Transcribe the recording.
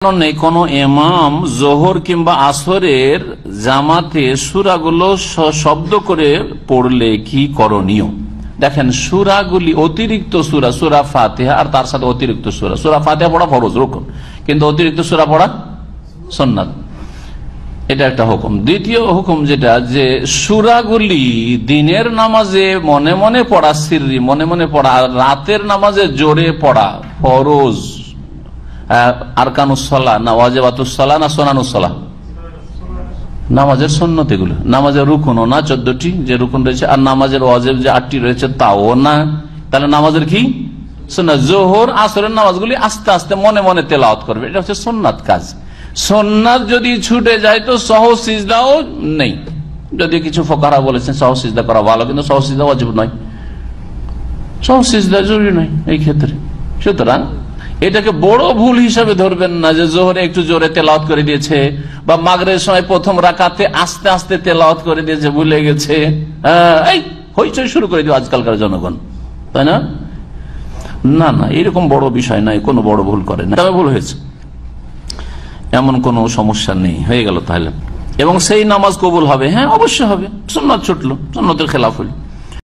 নেই কোন ইমাম জোহর কিংবা আসরের জামাতে সূরাগুলো শব্দ করে পড়লে কি করণীয়। দেখেন, সূরাগুলি অতিরিক্ত সূরা, সূরা ফাতিহা আর তার সাথে অতিরিক্ত সূরা। সূরা ফাতিহা পড়া ফরজ রুকুন, কিন্তু অতিরিক্ত সূরা পড়া সুন্নাত, এটা একটা হুকুম। দ্বিতীয় হুকুম যেটা, যে সূরাগুলি দিনের নামাজে মনে মনে পড়া, সিররি মনে মনে পড়া, আর রাতের নামাজে জোরে পড়া ফরজ। আরকানুসসালাহ না ওয়াজিবাতুসসালাহ না সুনানুসসালাহ? নামাজের সুন্নত এগুলো। নামাজের রুকুনও না 14টি যে রুকুন রয়েছে, আর নামাজের ওয়াজিব যে 8টি রয়েছে তাও না। তাহলে নামাজের কি সুন্নাত। জোহর আসরের নামাজগুলি আস্তে আস্তে মনে মনে তেলাওয়াত করবে, এটা হচ্ছে সুন্নাত কাজ। সুন্নাত যদি ছুটে যায় তো সহজ সিজদাও নেই। যদি কিছু ফুকাহা বলেছেন সহজ সিজদা করা ভালো, কিন্তু সহজ সিজদা ওয়াজিব নয়, সহজ সিজদা জরুরি নয় এই ক্ষেত্রে। সুতরাং এটাকে বড় ভুল হিসাবে ধরবেন না যে জোহরে একটু জোরে তেলাওয়াত করে দিয়েছে, বা মাগরিবের সময় প্রথম রাকাতে আস্তে আস্তে তেলাওয়াত করে দিয়েছে, ভুলে গেছে, এই হইচই শুরু করে দিও আজকালকার জনগণ, তাই না? না না, এরকম বড় বিষয় নাই, কোনো বড় ভুল করে না, তবে ভুল হয়েছে এমন কোনো সমস্যা নেই, হয়ে গেল তাহলে। এবং সেই নামাজ কবুল হবে, হ্যাঁ অবশ্যই হবে। সুন্নাত ছুটলো, সুন্নতের খেলাফ হইল।